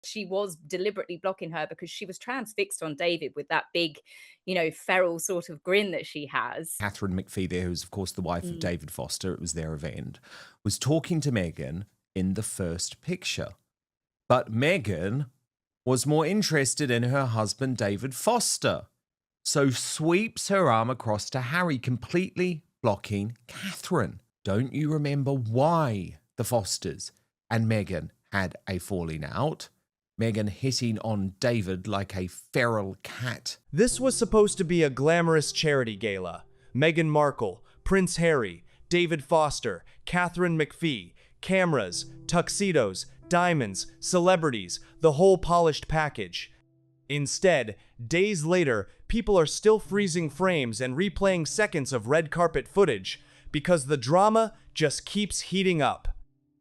she was deliberately blocking her because she was transfixed on David with that big, feral sort of grin that she has. Catherine McPhee there, who's of course the wife of Mm. David Foster, it was their event, was talking to Meghan in the first picture. But Meghan was more interested in her husband, David Foster, so sweeps her arm across to Harry, completely blocking Catherine. Don't you remember why the Fosters and Meghan had a falling out? Meghan hitting on David like a feral cat. This was supposed to be a glamorous charity gala. Meghan Markle, Prince Harry, David Foster, Catherine McPhee, cameras, tuxedos, diamonds, celebrities, the whole polished package. Instead, days later, people are still freezing frames and replaying seconds of red carpet footage because the drama just keeps heating up.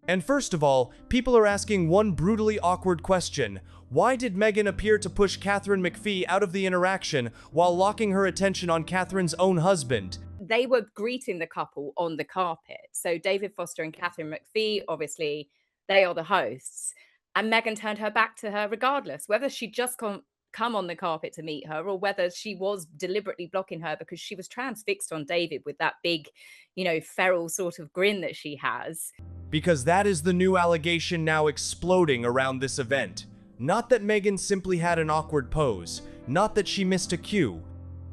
And first of all, people are asking one brutally awkward question. Why did Meghan appear to push Catherine McPhee out of the interaction while locking her attention on Catherine's own husband? They were greeting the couple on the carpet. So David Foster and Catherine McPhee, obviously, they are the hosts. And Meghan turned her back to her regardless, whether she just come on the carpet to meet her or whether she was deliberately blocking her because she was transfixed on David with that big, feral sort of grin that she has. Because that is the new allegation now exploding around this event. Not that Meghan simply had an awkward pose, not that she missed a cue.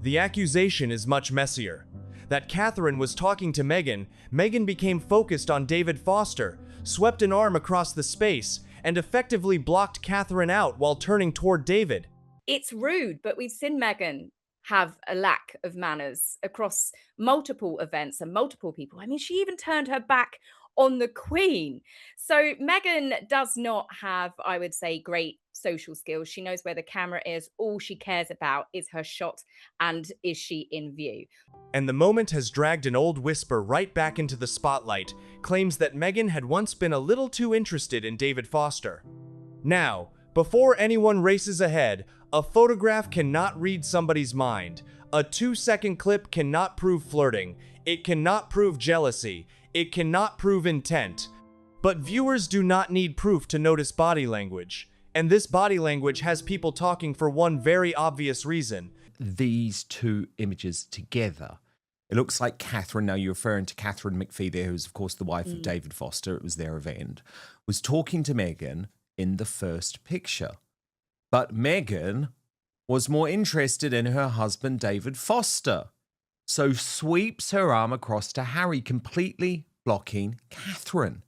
The accusation is much messier. That Catherine was talking to Meghan, Meghan became focused on David Foster, swept an arm across the space, and effectively blocked Catherine out while turning toward David. It's rude, but we've seen Meghan have a lack of manners across multiple events and multiple people. I mean, she even turned her back on the Queen. So Meghan does not have, I would say, great social skills. She knows where the camera is. All she cares about is her shot and is she in view. And the moment has dragged an old whisper right back into the spotlight, claims that Meghan had once been a little too interested in David Foster. Now, before anyone races ahead, a photograph cannot read somebody's mind. A 2-second clip cannot prove flirting. It cannot prove jealousy. It cannot prove intent. But viewers do not need proof to notice body language. And this body language has people talking for one very obvious reason. These two images together. It looks like Catherine, now you're referring to Catherine McPhee there, who's of course the wife of David Foster, it was their event, was talking to Meghan in the first picture. But Meghan was more interested in her husband, David Foster, so sweeps her arm across to Harry, completely blocking Catherine.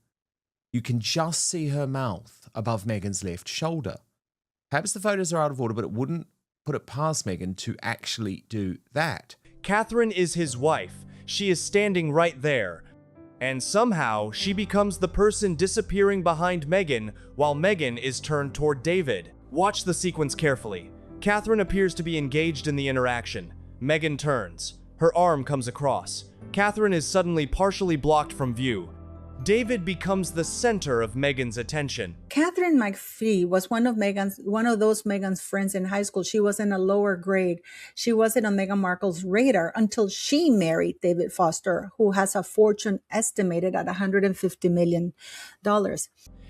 You can just see her mouth above Meghan's left shoulder. Perhaps the photos are out of order, but it wouldn't put it past Meghan to actually do that. Catherine is his wife. She is standing right there. And somehow, she becomes the person disappearing behind Meghan while Meghan is turned toward David. Watch the sequence carefully. Catherine appears to be engaged in the interaction. Meghan turns. Her arm comes across. Catherine is suddenly partially blocked from view. David becomes the center of Meghan's attention. Catherine McPhee was one of those Meghan's friends in high school. She was in a lower grade. She wasn't on Meghan Markle's radar until she married David Foster, who has a fortune estimated at $150 million.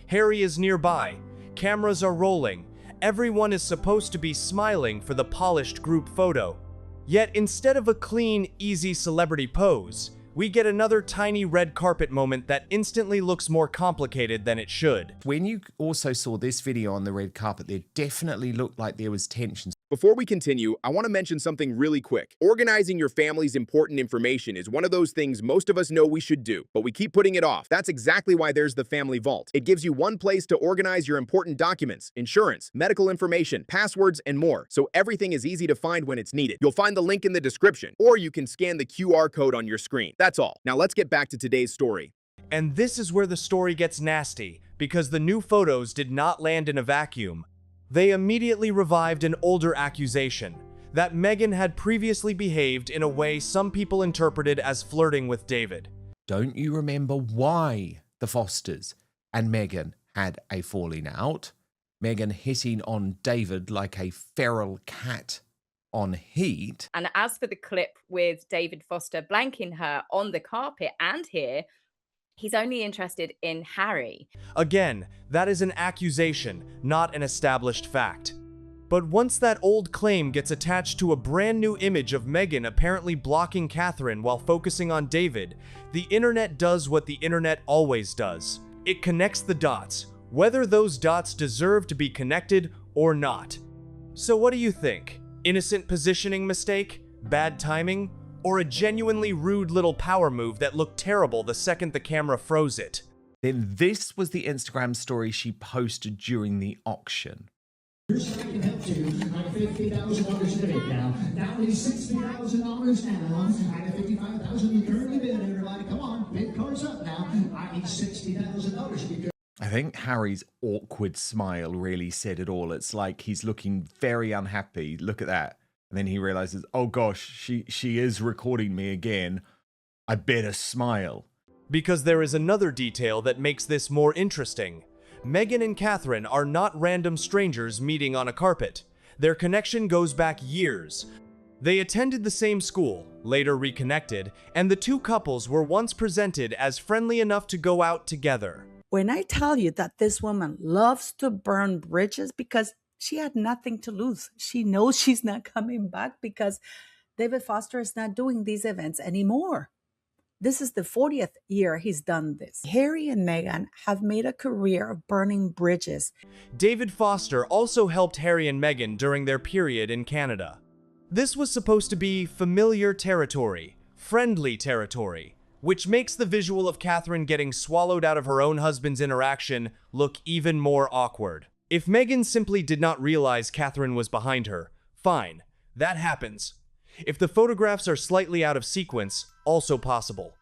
Harry is nearby. Cameras are rolling. Everyone is supposed to be smiling for the polished group photo. Yet instead of a clean, easy celebrity pose, we get another tiny red carpet moment that instantly looks more complicated than it should. When you also saw this video on the red carpet, there definitely looked like there was tension. Before we continue, I want to mention something really quick. Organizing your family's important information is one of those things most of us know we should do, but we keep putting it off. That's exactly why there's the Family Vault. It gives you one place to organize your important documents, insurance, medical information, passwords, and more, so everything is easy to find when it's needed. You'll find the link in the description, or you can scan the QR code on your screen. That's all. Now let's get back to today's story. And this is where the story gets nasty, because the new photos did not land in a vacuum. They immediately revived an older accusation, that Meghan had previously behaved in a way some people interpreted as flirting with David. Don't you remember why the Fosters and Meghan had a falling out? Meghan hitting on David like a feral cat on heat. And as for the clip with David Foster blanking her on the carpet and here, He's only interested in Harry. Again, that is an accusation, not an established fact. But once that old claim gets attached to a brand new image of Meghan apparently blocking Catherine while focusing on David, the internet does what the internet always does. It connects the dots, whether those dots deserve to be connected or not. So what do you think? Innocent positioning mistake? Bad timing? Or a genuinely rude little power move that looked terrible the second the camera froze it? Then this was the Instagram story she posted during the auction. Here's how I can help you. I have $50,000 to bid now. That means $60,000 now. I have $55,000 you currently bid. Everybody, come on, bid cards up now. I need $60,000 because. I think Harry's awkward smile really said it all. It's like he's looking very unhappy. Look at that. And then he realizes, oh gosh, she is recording me again. I better smile. Because there is another detail that makes this more interesting. Meghan and Catherine are not random strangers meeting on a carpet. Their connection goes back years. They attended the same school, later reconnected, and the two couples were once presented as friendly enough to go out together. When I tell you that this woman loves to burn bridges because she had nothing to lose. She knows she's not coming back because David Foster is not doing these events anymore. This is the 40th year he's done this. Harry and Meghan have made a career of burning bridges. David Foster also helped Harry and Meghan during their period in Canada. This was supposed to be familiar territory, friendly territory, which makes the visual of Catherine getting swallowed out of her own husband's interaction look even more awkward. If Meghan simply did not realize Catherine was behind her, fine, that happens. If the photographs are slightly out of sequence, also possible.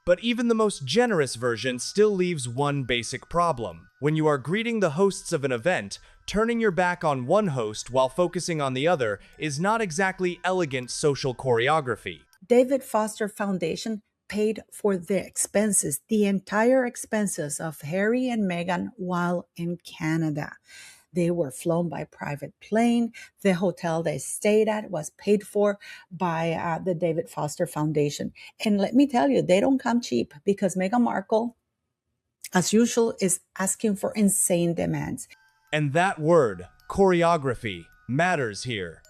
But even the most generous version still leaves one basic problem. When you are greeting the hosts of an event, turning your back on one host while focusing on the other is not exactly elegant social choreography. David Foster Foundation paid for the expenses, the entire expenses of Harry and Meghan while in Canada. They were flown by private plane. The hotel they stayed at was paid for by the David Foster Foundation. And let me tell you, they don't come cheap because Meghan Markle, as usual, is asking for insane demands. And that word, choreography, matters here.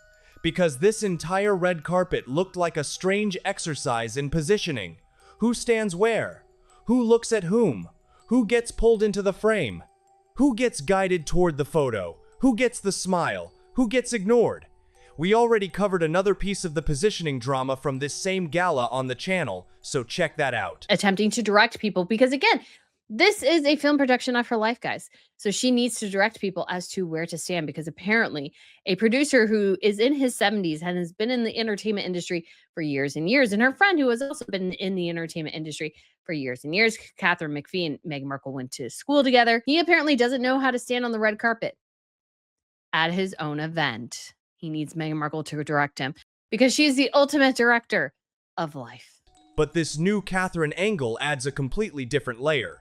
Because this entire red carpet looked like a strange exercise in positioning. Who stands where? Who looks at whom? Who gets pulled into the frame? Who gets guided toward the photo? Who gets the smile? Who gets ignored? We already covered another piece of the positioning drama from this same gala on the channel, so check that out. Attempting to direct people because, again, this is a film production of her life, guys. So she needs to direct people as to where to stand because apparently a producer who is in his 70s and has been in the entertainment industry for years and years, and her friend who has also been in the entertainment industry for years and years, Catherine McPhee and Meghan Markle went to school together. He apparently doesn't know how to stand on the red carpet at his own event. He needs Meghan Markle to direct him because she's the ultimate director of life. But this new Catherine angle adds a completely different layer.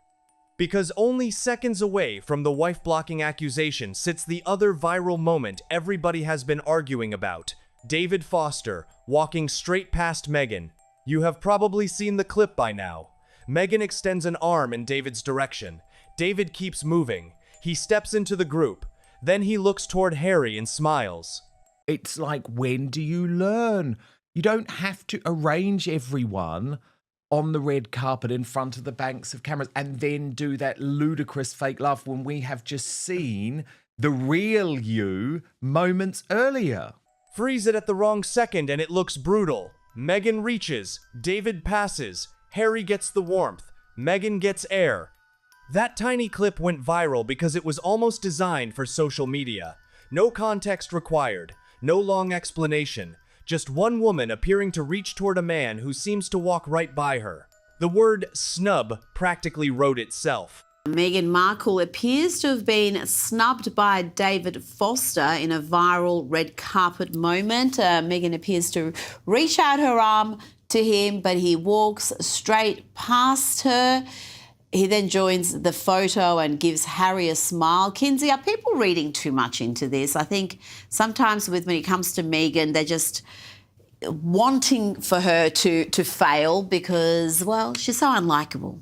Because only seconds away from the wife-blocking accusation sits the other viral moment everybody has been arguing about. David Foster walking straight past Meghan. You have probably seen the clip by now. Meghan extends an arm in David's direction. David keeps moving. He steps into the group. Then he looks toward Harry and smiles. It's like, when do you learn? You don't have to arrange everyone on the red carpet in front of the banks of cameras and then do that ludicrous fake laugh when we have just seen the real you moments earlier. Freeze it at the wrong second and it looks brutal. Meghan reaches, David passes, Harry gets the warmth, Meghan gets air. That tiny clip went viral because it was almost designed for social media. No context required, no long explanation. Just one woman appearing to reach toward a man who seems to walk right by her. The word snub practically wrote itself. Meghan Markle appears to have been snubbed by David Foster in a viral red carpet moment. Meghan appears to reach out her arm to him, but he walks straight past her. He then joins the photo and gives Harry a smile. Kinsey, are people reading too much into this? I think sometimes when it comes to Meghan, they're just wanting for her to fail because, well, she's so unlikable.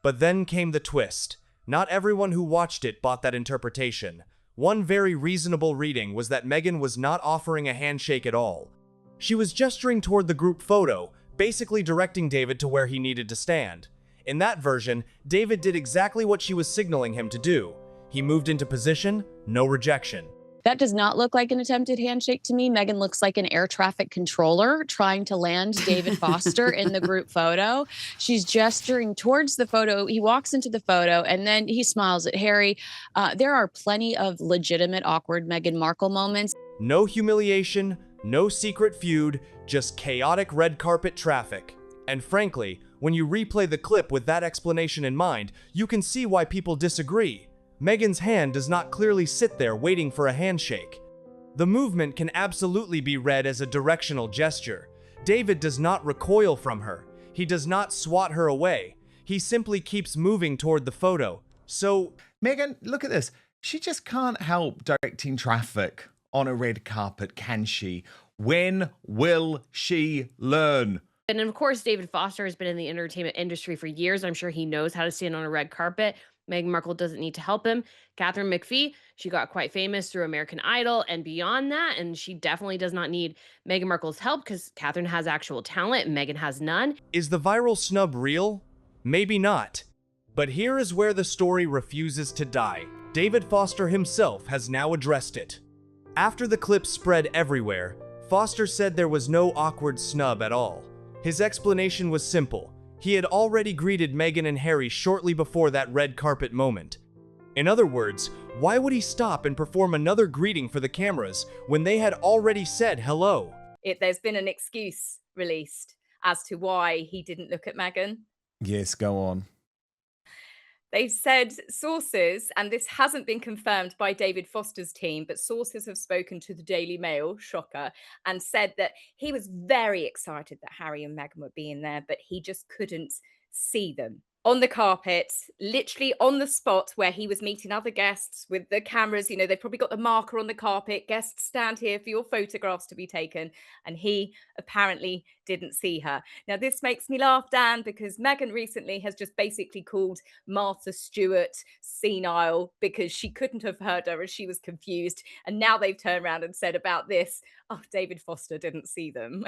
But then came the twist. Not everyone who watched it bought that interpretation. One very reasonable reading was that Meghan was not offering a handshake at all. She was gesturing toward the group photo, basically directing David to where he needed to stand. In that version, David did exactly what she was signaling him to do. He moved into position, no rejection. That does not look like an attempted handshake to me. Meghan looks like an air traffic controller trying to land David Foster in the group photo. She's gesturing towards the photo. He walks into the photo and then he smiles at Harry. There are plenty of legitimate awkward Meghan Markle moments. No humiliation, no secret feud, just chaotic red carpet traffic. And frankly, when you replay the clip with that explanation in mind, you can see why people disagree. Meghan's hand does not clearly sit there waiting for a handshake. The movement can absolutely be read as a directional gesture. David does not recoil from her. He does not swat her away. He simply keeps moving toward the photo. So, Meghan, look at this. She just can't help directing traffic on a red carpet, can she? When will she learn? And of course, David Foster has been in the entertainment industry for years. I'm sure he knows how to stand on a red carpet. Meghan Markle doesn't need to help him. Catherine McPhee, she got quite famous through American Idol and beyond that, and she definitely does not need Meghan Markle's help because Catherine has actual talent and Meghan has none. is the viral snub real? Maybe not. But here is where the story refuses to die. David Foster himself has now addressed it. After the clip spread everywhere, Foster said there was no awkward snub at all. His explanation was simple. He had already greeted Meghan and Harry shortly before that red carpet moment. In other words, why would he stop and perform another greeting for the cameras when they had already said hello? There's been an excuse released as to why he didn't look at Meghan. Yes, go on. They've said sources, and this hasn't been confirmed by David Foster's team, but sources have spoken to the Daily Mail, shocker, and said that he was very excited that Harry and Meghan were being there, but he just couldn't see them. On the carpet, literally on the spot where he was meeting other guests with the cameras, they've probably got the marker on the carpet, guests stand here for your photographs to be taken, and he apparently didn't see her. Now, this makes me laugh, Dan, because Meghan recently has just basically called Martha Stewart senile because she couldn't have heard her as she was confused, and now they've turned around and said about this, oh, David Foster didn't see them.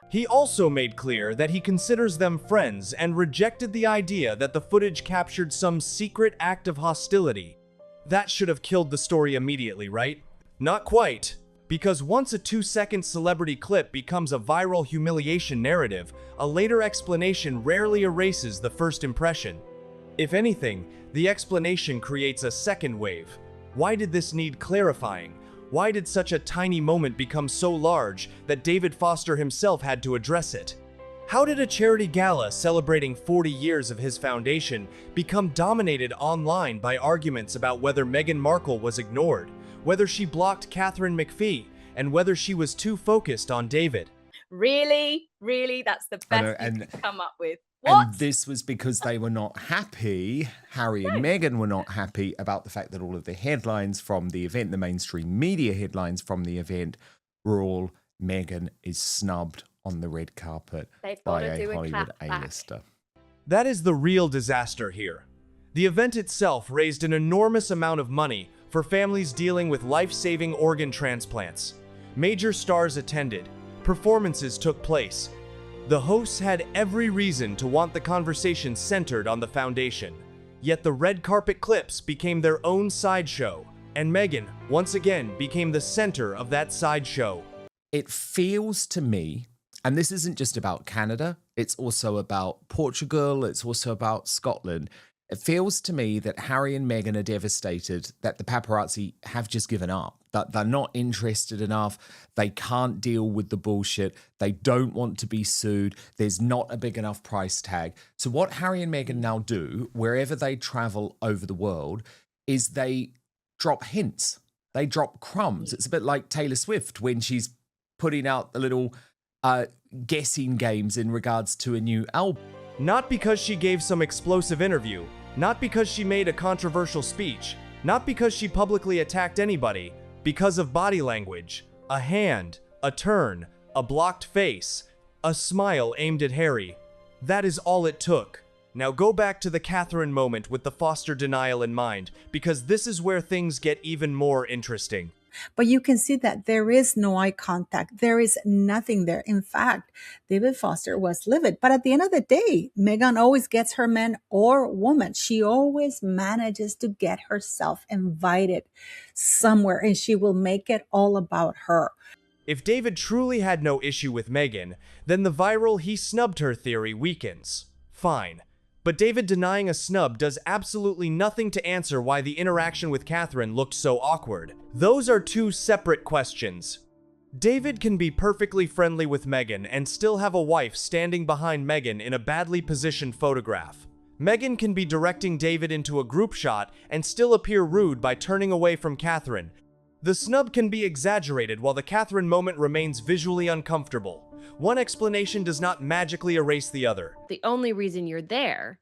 He also made clear that he considers them friends and rejected the idea that the footage captured some secret act of hostility. That should have killed the story immediately, right? Not quite. Because once a 2-second celebrity clip becomes a viral humiliation narrative, a later explanation rarely erases the first impression. If anything, the explanation creates a second wave. Why did this need clarifying? Why did such a tiny moment become so large that David Foster himself had to address it? How did a charity gala celebrating 40 years of his foundation become dominated online by arguments about whether Meghan Markle was ignored, whether she blocked Catherine McPhee, and whether she was too focused on David? Really? Really? That's the best you could come up with. And What? this was because they were not happy, Harry and Meghan were not happy about the fact that all of the headlines from the event, the mainstream media headlines from the event, were all Meghan is snubbed on the red carpet They've by gotta do a a Hollywood clapback. A-lister. That is the real disaster here. The event itself raised an enormous amount of money for families dealing with life-saving organ transplants. Major stars attended. Performances took place. The hosts had every reason to want the conversation centered on the foundation. Yet the red carpet clips became their own sideshow, and Meghan, once again, became the center of that sideshow. It feels to me, and this isn't just about Canada, it's also about Portugal, it's also about Scotland. It feels to me that Harry and Meghan are devastated that the paparazzi have just given up, that they're not interested enough, they can't deal with the bullshit, they don't want to be sued, there's not a big enough price tag. So what Harry and Meghan now do, wherever they travel over the world, is they drop hints, they drop crumbs. It's a bit like Taylor Swift when she's putting out the little guessing games in regards to a new album. Not because she gave some explosive interview, not because she made a controversial speech, not because she publicly attacked anybody, because of body language, a hand, a turn, a blocked face, a smile aimed at Harry. That is all it took. Now go back to the Catherine moment with the Foster denial in mind, because this is where things get even more interesting. But you can see that there is no eye contact. There is nothing there. In fact, David Foster was livid. But at the end of the day, Meghan always gets her man or woman. She always manages to get herself invited somewhere, and she will make it all about her. If David truly had no issue with Meghan, then the viral he snubbed her theory weakens. Fine. But David denying a snub does absolutely nothing to answer why the interaction with Catherine looked so awkward. Those are two separate questions. David can be perfectly friendly with Meghan and still have a wife standing behind Meghan in a badly positioned photograph. Meghan can be directing David into a group shot and still appear rude by turning away from Catherine. The snub can be exaggerated while the Catherine moment remains visually uncomfortable. One explanation does not magically erase the other. The only reason you're there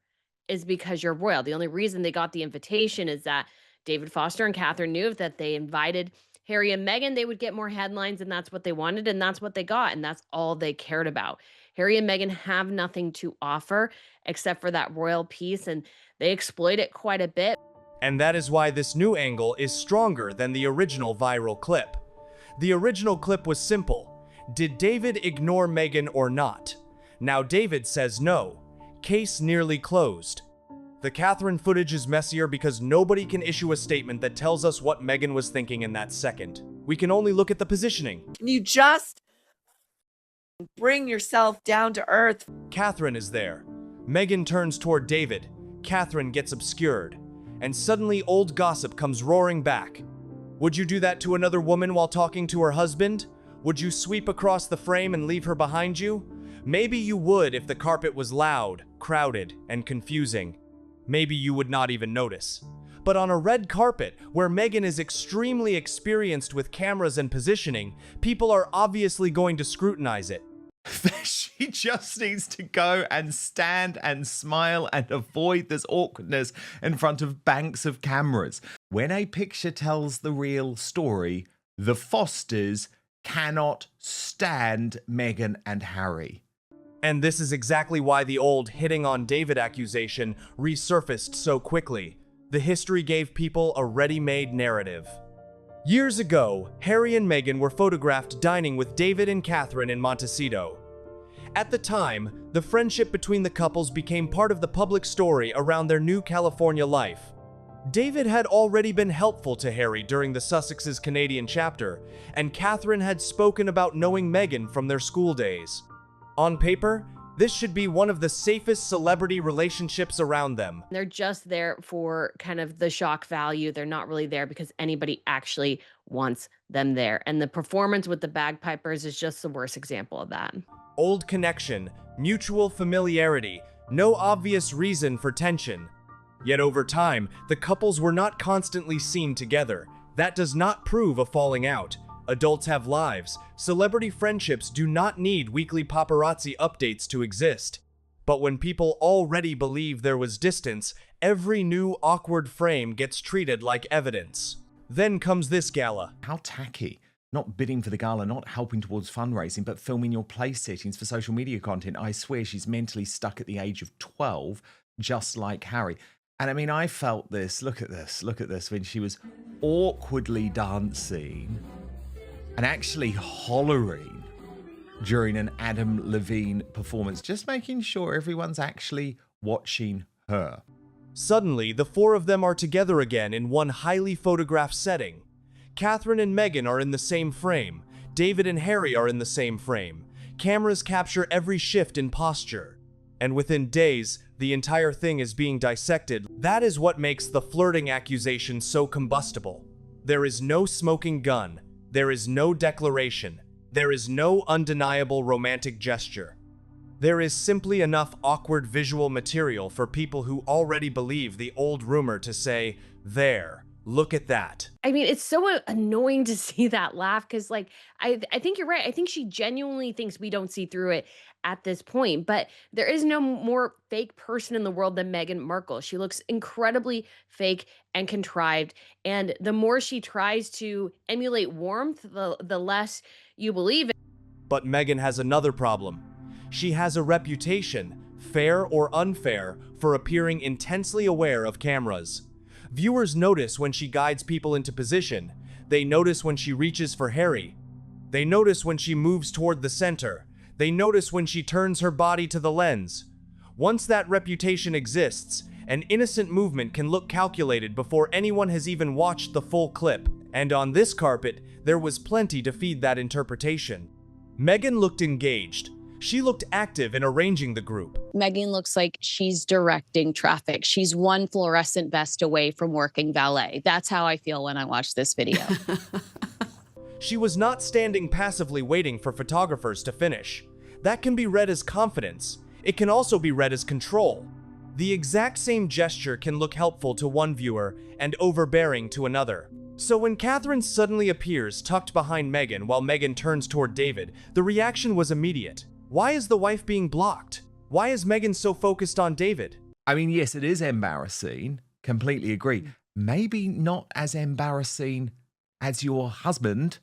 is because you're royal. The only reason they got the invitation is that David Foster and Catherine knew if that they invited Harry and Meghan, they would get more headlines, and that's what they wanted, and that's what they got, and that's all they cared about. Harry and Meghan have nothing to offer except for that royal piece, and they exploit it quite a bit. And that is why this new angle is stronger than the original viral clip. The original clip was simple. Did David ignore Meghan or not? Now David says no. Case nearly closed. The Catherine footage is messier because nobody can issue a statement that tells us what Meghan was thinking in that second. We can only look at the positioning. Can you just bring yourself down to earth? Catherine is there. Meghan turns toward David. Catherine gets obscured. And suddenly old gossip comes roaring back. Would you do that to another woman while talking to her husband? Would you sweep across the frame and leave her behind you? Maybe you would if the carpet was loud, crowded, and confusing. Maybe you would not even notice. But on a red carpet, where Meghan is extremely experienced with cameras and positioning, people are obviously going to scrutinize it. She just needs to go and stand and smile and avoid this awkwardness in front of banks of cameras. When a picture tells the real story, the Fosters cannot stand Meghan and Harry. And this is exactly why the old hitting on David accusation resurfaced so quickly. The history gave people a ready-made narrative. Years ago, Harry and Meghan were photographed dining with David and Catherine in Montecito. At the time, the friendship between the couples became part of the public story around their new California life. David had already been helpful to Harry during the Sussexes Canadian chapter, and Catherine had spoken about knowing Meghan from their school days. On paper, this should be one of the safest celebrity relationships around them. They're just there for kind of the shock value. They're not really there because anybody actually wants them there. And the performance with the bagpipers is just the worst example of that. Old connection, mutual familiarity, no obvious reason for tension. Yet over time, the couples were not constantly seen together. That does not prove a falling out. Adults have lives. Celebrity friendships do not need weekly paparazzi updates to exist. But when people already believe there was distance, every new awkward frame gets treated like evidence. Then comes this gala. How tacky. Not bidding for the gala, not helping towards fundraising, but filming your place settings for social media content. I swear she's mentally stuck at the age of 12, just like Harry. And I mean, I felt this, look at this, when she was awkwardly dancing and actually hollering during an Adam Levine performance, just making sure everyone's actually watching her. Suddenly, the four of them are together again in one highly photographed setting. Catherine and Meghan are in the same frame. David and Harry are in the same frame. Cameras capture every shift in posture. And within days, the entire thing is being dissected. That is what makes the flirting accusation so combustible. There is no smoking gun. There is no declaration. There is no undeniable romantic gesture. There is simply enough awkward visual material for people who already believe the old rumor to say, there, look at that. I mean, it's so annoying to see that laugh because, like, I think you're right. I think she genuinely thinks we don't see through it at this point. But there is no more fake person in the world than Meghan Markle. She looks incredibly fake and contrived. And the more she tries to emulate warmth, the less you believe it. But Meghan has another problem. She has a reputation, fair or unfair, for appearing intensely aware of cameras. Viewers notice when she guides people into position. They notice when she reaches for Harry. They notice when she moves toward the center. They notice when she turns her body to the lens. Once that reputation exists, an innocent movement can look calculated before anyone has even watched the full clip. And on this carpet, there was plenty to feed that interpretation. Meghan looked engaged. She looked active in arranging the group. Meghan looks like she's directing traffic. She's one fluorescent vest away from working valet. That's how I feel when I watch this video. She was not standing passively waiting for photographers to finish. That can be read as confidence. It can also be read as control. The exact same gesture can look helpful to one viewer and overbearing to another. So when Catherine suddenly appears tucked behind Meghan while Meghan turns toward David, the reaction was immediate. Why is the wife being blocked? Why is Meghan so focused on David? I mean, yes, it is embarrassing. Completely agree. Maybe not as embarrassing as your husband,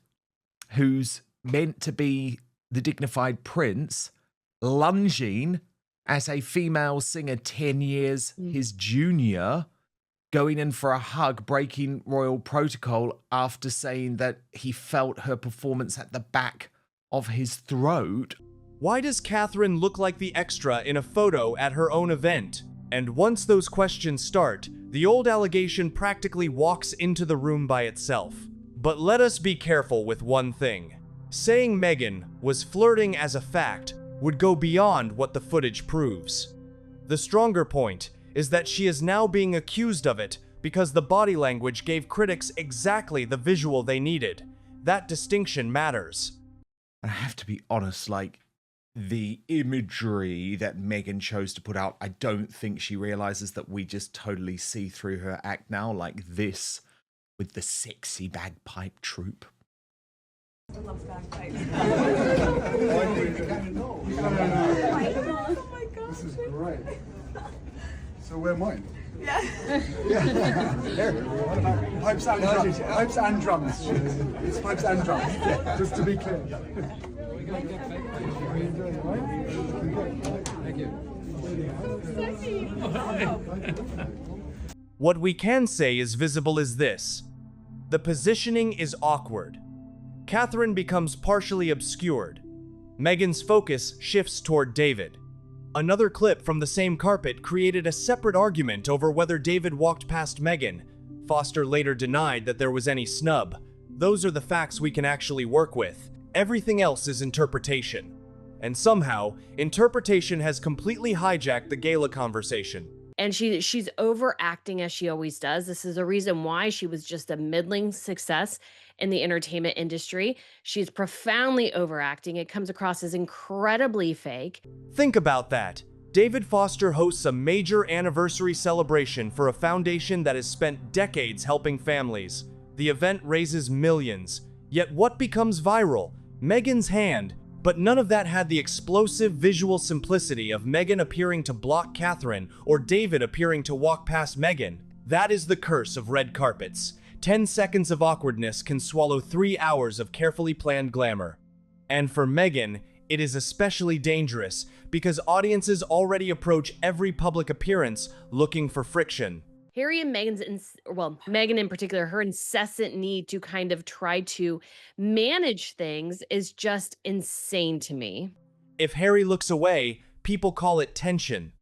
who's meant to be the dignified prince, lunging as a female singer 10 years his junior, going in for a hug, breaking royal protocol after saying that he felt her performance at the back of his throat. Why does Catherine look like the extra in a photo at her own event? And once those questions start, the old allegation practically walks into the room by itself. But let us be careful with one thing. Saying Meghan was flirting as a fact would go beyond what the footage proves. The stronger point is that she is now being accused of it because the body language gave critics exactly the visual they needed. That distinction matters. I have to be honest, the imagery that Meghan chose to put out, I don't think she realizes that we just totally see through her act now, like this with the sexy bagpipe troupe. I love bagpipes. Oh my gosh. This is great. So we're mine. Yeah. Yeah. What about pipes and drums? Pipes and drums. It's pipes and drums. Just to be clear. Thank you. What we can say is visible is this. The positioning is awkward. Catherine becomes partially obscured. Meghan's focus shifts toward David. Another clip from the same carpet created a separate argument over whether David walked past Meghan. Foster later denied that there was any snub. Those are the facts we can actually work with. Everything else is interpretation. And somehow, interpretation has completely hijacked the gala conversation. And she's overacting as she always does. This is a reason why she was just a middling success in the entertainment industry. She's profoundly overacting. It comes across as incredibly fake. Think about that. David Foster hosts a major anniversary celebration for a foundation that has spent decades helping families. The event raises millions. Yet what becomes viral? Meghan's hand. But none of that had the explosive visual simplicity of Meghan appearing to block Catherine or David appearing to walk past Meghan. That is the curse of red carpets. 10 seconds of awkwardness can swallow 3 hours of carefully planned glamour. And for Meghan, it is especially dangerous because audiences already approach every public appearance looking for friction. Harry and Meghan in particular, her incessant need to kind of try to manage things is just insane to me. If Harry looks away, people call it tension.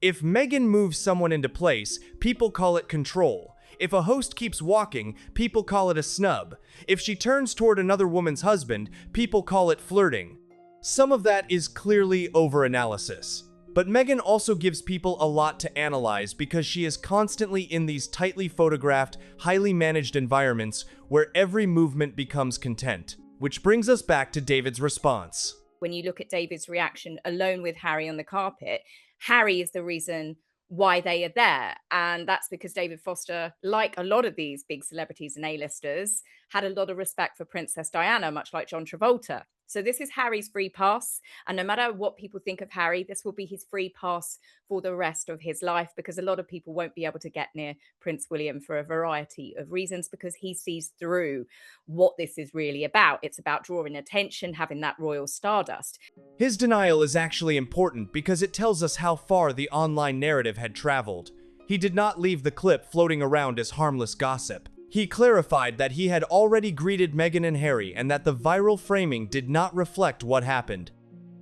If Meghan moves someone into place, people call it control. If a host keeps walking, people call it a snub. If she turns toward another woman's husband, people call it flirting. Some of that is clearly overanalysis. But Meghan also gives people a lot to analyze because she is constantly in these tightly photographed, highly managed environments where every movement becomes content. Which brings us back to David's response. When you look at David's reaction alone with Harry on the carpet, Harry is the reason why they are there. And that's because David Foster, like a lot of these big celebrities and A-listers, had a lot of respect for Princess Diana, much like John Travolta. So this is Harry's free pass. And no matter what people think of Harry, this will be his free pass for the rest of his life, because a lot of people won't be able to get near Prince William for a variety of reasons, because he sees through what this is really about. It's about drawing attention, having that royal stardust. His denial is actually important because it tells us how far the online narrative had traveled. He did not leave the clip floating around as harmless gossip. He clarified that he had already greeted Meghan and Harry and that the viral framing did not reflect what happened.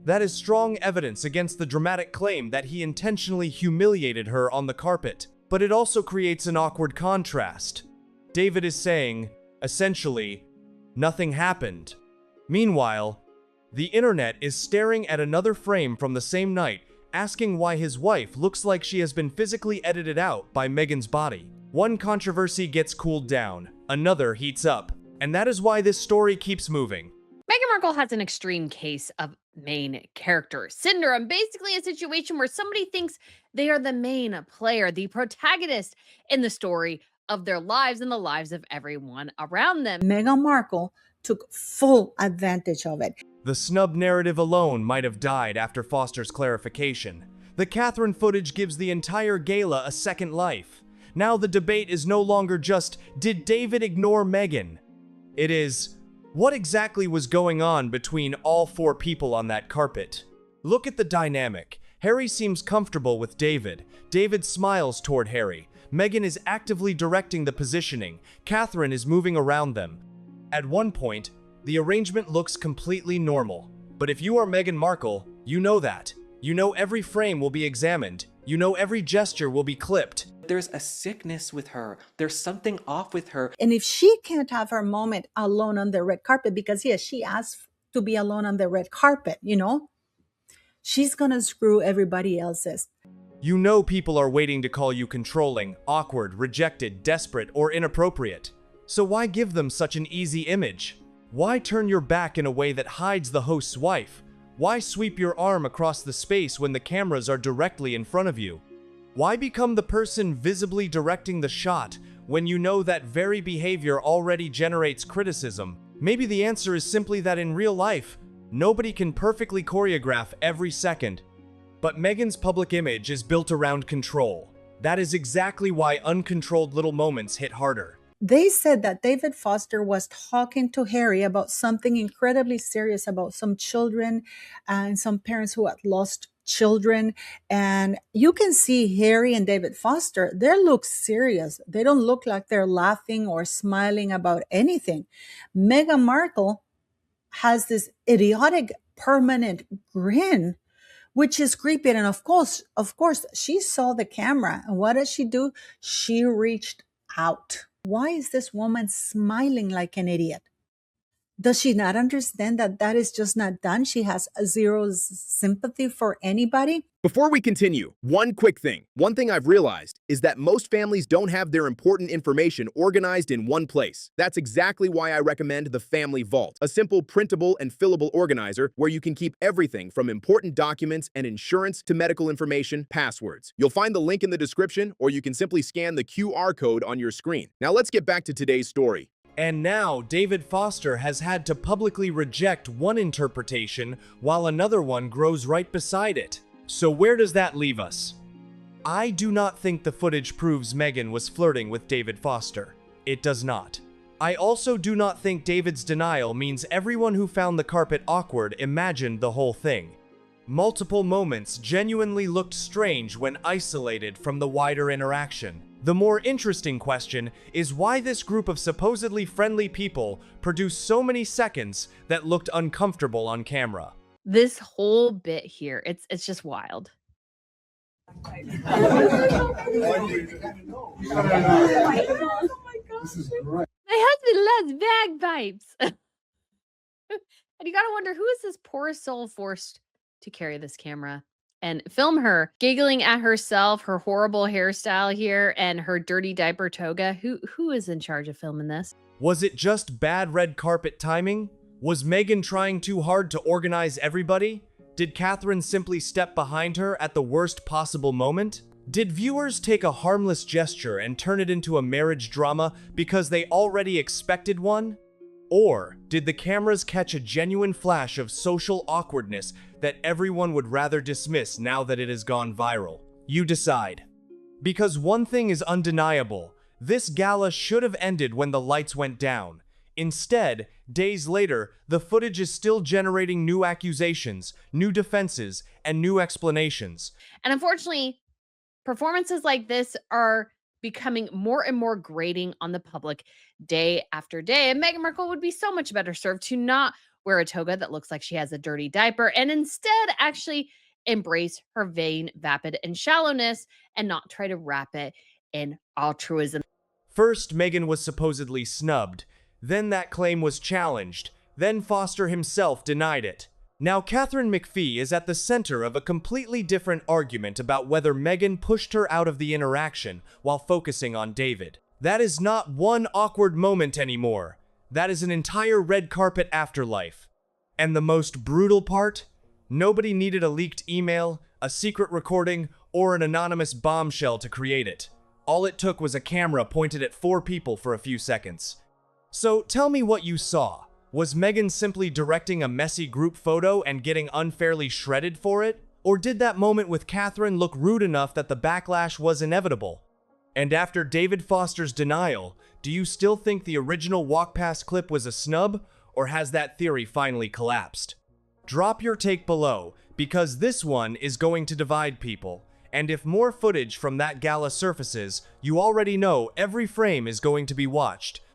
That is strong evidence against the dramatic claim that he intentionally humiliated her on the carpet. But it also creates an awkward contrast. David is saying, essentially, nothing happened. Meanwhile, the internet is staring at another frame from the same night, asking why his wife looks like she has been physically edited out by Meghan's body. One controversy gets cooled down, another heats up, and that is why this story keeps moving. Meghan Markle has an extreme case of main character syndrome, basically a situation where somebody thinks they are the main player, the protagonist in the story of their lives and the lives of everyone around them. Meghan Markle took full advantage of it. The snub narrative alone might have died after Foster's clarification. The Catherine footage gives the entire gala a second life. Now the debate is no longer just, did David ignore Meghan? It is, what exactly was going on between all four people on that carpet? Look at the dynamic. Harry seems comfortable with David. David smiles toward Harry. Meghan is actively directing the positioning. Catherine is moving around them. At one point, the arrangement looks completely normal. But if you are Meghan Markle, you know that. You know every frame will be examined. You know every gesture will be clipped. There's a sickness with her. There's something off with her. And if she can't have her moment alone on the red carpet, because yes, she asked to be alone on the red carpet, she's gonna screw everybody else's. You know people are waiting to call you controlling, awkward, rejected, desperate, or inappropriate. So why give them such an easy image? Why turn your back in a way that hides the host's wife? Why sweep your arm across the space when the cameras are directly in front of you? Why become the person visibly directing the shot when you know that very behavior already generates criticism? Maybe the answer is simply that in real life, nobody can perfectly choreograph every second. But Meghan's public image is built around control. That is exactly why uncontrolled little moments hit harder. They said that David Foster was talking to Harry about something incredibly serious about some children and some parents who had lost children. And you can see Harry and David Foster, they look serious. They don't look like they're laughing or smiling about anything. Meghan Markle has this idiotic permanent grin, which is creepy. And of course, she saw the camera. And what did she do? She reached out. Why is this woman smiling like an idiot? Does she not understand that that is just not done? She has zero sympathy for anybody. Before we continue, one quick thing. One thing I've realized is that most families don't have their important information organized in one place. That's exactly why I recommend the Family Vault, a simple printable and fillable organizer where you can keep everything from important documents and insurance to medical information, passwords. You'll find the link in the description, or you can simply scan the QR code on your screen. Now let's get back to today's story. And now, David Foster has had to publicly reject one interpretation while another one grows right beside it. So where does that leave us? I do not think the footage proves Meghan was flirting with David Foster. It does not. I also do not think David's denial means everyone who found the carpet awkward imagined the whole thing. Multiple moments genuinely looked strange when isolated from the wider interaction. The more interesting question is why this group of supposedly friendly people produced so many seconds that looked uncomfortable on camera. This whole bit here, it's just wild. My husband loves bagpipes. And you gotta wonder, who is this poor soul forced to carry this camera and film her giggling at herself, her horrible hairstyle here, and her dirty diaper toga? Who is in charge of filming this? Was it just bad red carpet timing? Was Meghan trying too hard to organize everybody? Did Catherine simply step behind her at the worst possible moment? Did viewers take a harmless gesture and turn it into a marriage drama because they already expected one? Or did the cameras catch a genuine flash of social awkwardness that everyone would rather dismiss now that it has gone viral? You decide. Because one thing is undeniable, this gala should have ended when the lights went down. Instead, days later, the footage is still generating new accusations, new defenses, and new explanations. And unfortunately, performances like this are becoming more and more grating on the public day after day. And Meghan Markle would be so much better served to not wear a toga that looks like she has a dirty diaper and instead actually embrace her vain, vapid, and shallowness and not try to wrap it in altruism. First, Meghan was supposedly snubbed. Then that claim was challenged. Then Foster himself denied it. Now, Catherine McPhee is at the center of a completely different argument about whether Meghan pushed her out of the interaction while focusing on David. That is not one awkward moment anymore. That is an entire red carpet afterlife. And the most brutal part? Nobody needed a leaked email, a secret recording, or an anonymous bombshell to create it. All it took was a camera pointed at 4 people for a few seconds. So tell me what you saw. Was Meghan simply directing a messy group photo and getting unfairly shredded for it? Or did that moment with Catherine look rude enough that the backlash was inevitable? And after David Foster's denial, do you still think the original walk past clip was a snub, or has that theory finally collapsed? Drop your take below, because this one is going to divide people. And if more footage from that gala surfaces, you already know every frame is going to be watched.